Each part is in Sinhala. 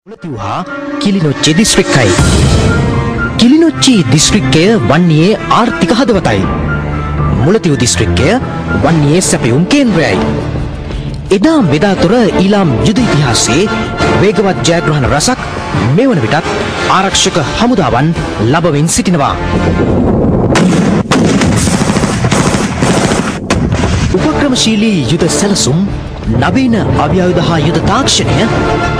මුලතිව් හා කිලිනොච්චි දිස්ත්‍රික්කයි. කිලිනොච්චි දිස්ත්‍රික්කය වන්නේ ආර්ථික හදවතයි. මුලතිව් දිස්ත්‍රික්කය වන්නේ සැපයුම් කේන්ද්‍රයයි. එදා මෙදාතොර ඊළාම් යුද ඉතිහාසයේ වේගවත් ජයග්‍රහණ රසක් මෙවන විටත් ආරක්ෂක හමුදාවන් ලබමින් සිටිනවා. උපක්‍රමශීලී යුද සැලසුම් නවීන අභ්‍යායුධ හා යුද තාක්ෂණය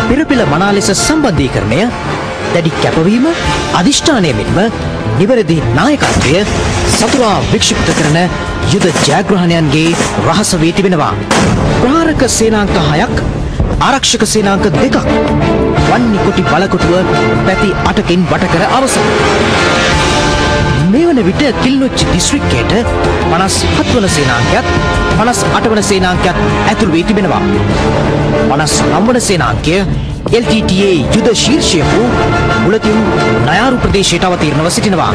පෙරපෙළ මනා ලෙස සම්බන්ධීකරණය දැඩි කැපවීම අධිෂ්ඨානය මෙන්ම නිවැරදි නායකත්වය සතුරා වික්ෂිප්ත කරන යුද ජයග්‍රහණයන්ගේ රහස වී තිබෙනවා. ප්‍රහාරක සේනාංක 6ක් ආරක්ෂක සේනාංක 2ක් වන්නි කොටි බලකොටුව පැති 8කින් වට කර අවසන්. මේ වන විට කිලිනොච්චි දිස්ත්‍රික්කයට 57 වන සේනාංකයත් 58 වන සේනාංකයත් ඇතුළු වී තිබෙනවා. 59 වන සේනාංකය LTTA යුද ශීර්ෂය වූ මුලතිව් නයාරු ප්‍රදේශයට අවතීර්ණව සිටිනවා.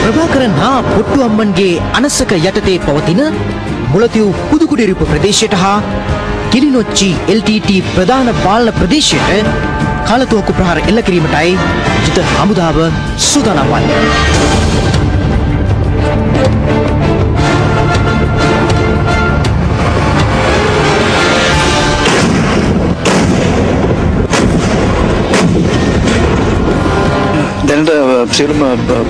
ප්‍රභාකරන් හා පොට්ටු අම්මන්ගේ අනසක යටතේ පවතින මුලතිව් පුදුකුඩිරිප ප්‍රදේශයට හා කිලිනොච්චි LTT ප්‍රධාන පාලන ප්‍රදේශයට කාලතුවක්කු ප්‍රහාර එල්ල කිරීමටයි යුද හමුදාව සූදානම් වන්නේ. දැනට සියලුම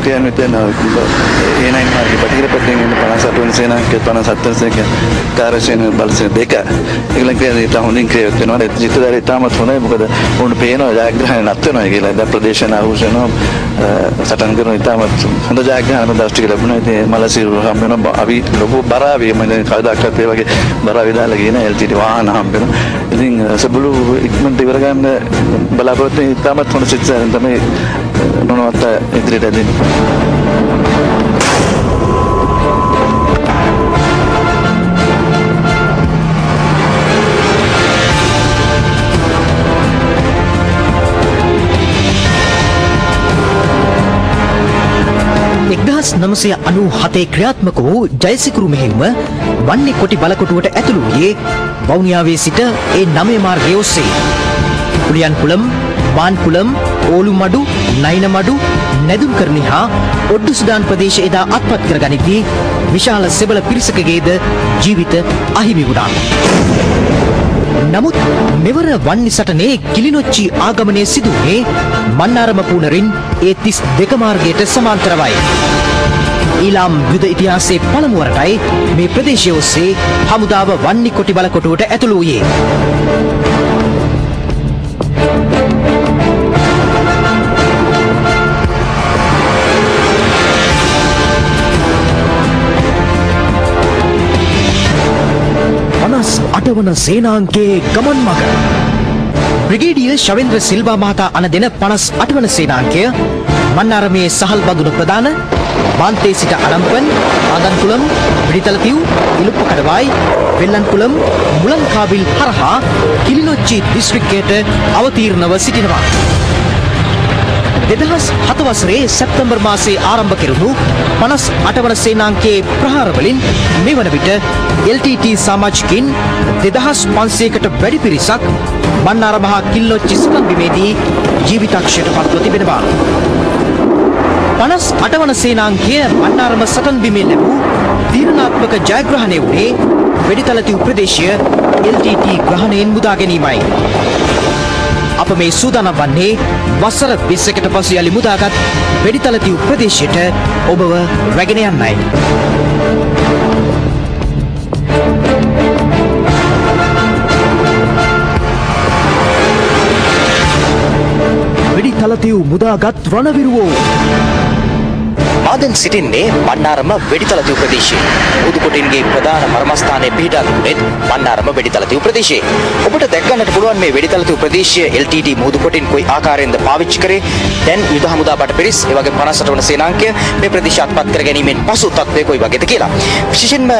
ක්‍රියාන්විත වෙන A9 මාර්ගයේ පිටිකර පැත්තෙන් එන 58 වෙනි සේනාංකය 57 වෙනි සේනාංකය කාර්යසේන බලසේන දෙක ඒගොල්ලන් ක්‍රියාන්විත හොඳින් ක්‍රියාන්විත වෙනවා. ඒ ජිතදාරී තාමත් හොඳයි. මොකද උන් පේනවා ජයග්‍රහණ නැත් වෙනවා කියලා. දැන් ප්‍රදේශන ආවුෂනවා සටන් කරන ඉතාමත් හොඳ ජයග්‍රහණ දවස් ටික ලැබුණා. ඉතින් මලසිරු හම් වෙනවා. අපි ලොකු බරාවිය මම කවදාකවත් ඒ වගේ බරාවිය දාලා ගියේ නැහැ. LTT වාහන හම් වෙනවා. ඉතින් සබළු ඉක්මනට ඉවර ගන්න බලාපොරොත්තු වෙන ඉතාමත් හොඳ සිද්ධාන්ත තමයි නොනවත්ත ඉදිරියට ඇදෙන්නේ. නමසය 97 ක්‍රියාත්මක වූ ජයසිකුරු මෙහෙයුම වන්නේ කොටි බලකොටුවට ඇතුළු වූයේ වවුනියාවේ සිට ඒ 9 මාර්ගය ඔස්සේ. කුලියන්කුලම්, මාන්කුලම්, ඕලුමඩු, නයිනමඩු, නැදුම්කරණි හා ඔඩ්ඩු සුඩාන් ප්‍රදේශ එදා අත්පත් කර ගනිද්දී විශාල සෙබළ පිරිසකගේද ජීවිත අහිමි වුණා. නමුත් මෙවර වන්නි සටනේ කිලිනොච්චි ආගමනය සිදුවුණේ මන්නාරම පූනරින් ඒ 32 මාර්ගයට සමාන්තරවයි. ඊළාම් යුද ඉතිහාසයේ පළමු වරටයි මේ ප්‍රදේශය ඔස්සේ හමුදාව වන්නි කොටි බලකොටුවට ඇතුළු වූයේ. අටවන සේනාංකයේ ගමන් මග බ්‍රිගේඩියර් ශවෙන්ද්‍ර සිල්වා මහතා අණ දෙන 58 වන සේනාංකය මන්නාරමේ සහල් බඳුන ප්‍රදාන මාන්තේ සිට අරම්පන් ආදන්කුලම් විඩිතලතිව් ඉලුප්පකඩවායි වෙල්ලන්කුලම් මුලන්කාවිල් හරහා කිලිනොච්චි දිස්ත්‍රික්කයට අවතීර්ණව සිටිනවා. 2007 වසරේ සැප්තැම්බර් මාසයේ ආරම්භ කෙරුණු 58 වන සේනාංකයේ ප්‍රහාර වලින් මෙවන විට LTT සමාජිකින් 2500කට වැඩි පිරිසක් මන්නාර මහා කිලිනොච්චි සටන්බිමේදී ජීවිතක්ෂයට පත්ව තිබෙනවා. 58 වන සේනාංකය මන්නාරම සටන්බිමේ ලැබූ තීරණාත්මක ජයග්‍රහණය වුණේ වෙඩිතලතිව් ප්‍රදේශය LTT ග්‍රහණයෙන් මුදා ගැනීමයි. අප මේ සූදානම් වන්නේ වසර 20කට පසු යලි මුදාගත් වෙඩිතලතිව් ප්‍රදේශයට ඔබව රැගෙන යන්නයි. වෙඩිතලතිව් මුදාගත් රණවිරුවෝ මාදන් සිටින්නේ බණ්ඩාරම වෙඩිතලතිව් ප්‍රදේශයේ. මුදුකොටින්ගේ ප්‍රධාන මර්මස්ථානයේ පිහිටා තිබුණේ බණ්ඩාරම වෙඩිතලතිව් ප්‍රදේශයේ. ඔබට දැක් ගන්නට පුළුවන් මේ වෙඩිතලතිව් ප්‍රදේශය LTT මුදුකොටින් කොයි ආකාරයෙන්ද පාවිච්චි කරේ. දැන් යුද හමුදා බට පිරිස් ඒ වගේ 58 වන සේනාංකය මේ ප්‍රදේශය අත්පත් කර ගැනීමෙන් පසු තත්ත්වය කොයි වගේද කියලා. විශේෂයෙන්ම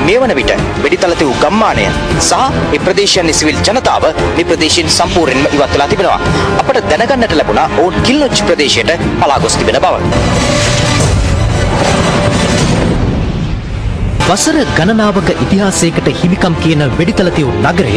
මේ වන විට වෙඩිතලතිව් ගම්මානය සහ මේ ප්‍රදේශයන්හි සිවිල් ජනතාව මේ ප්‍රදේශයෙන් සම්පූර්ණයෙන්ම ඉවත් වෙලා තිබෙනවා. අපට දැනගන්නට ලැබුණා ඔවුන් කිල්නොච්චි ප්‍රදේශයට පලා ගොස් තිබෙන බව. වසර ගණනාවක ඉතිහාසයකට හිමිකම් කියන වෙඩිතලතිව් නගරය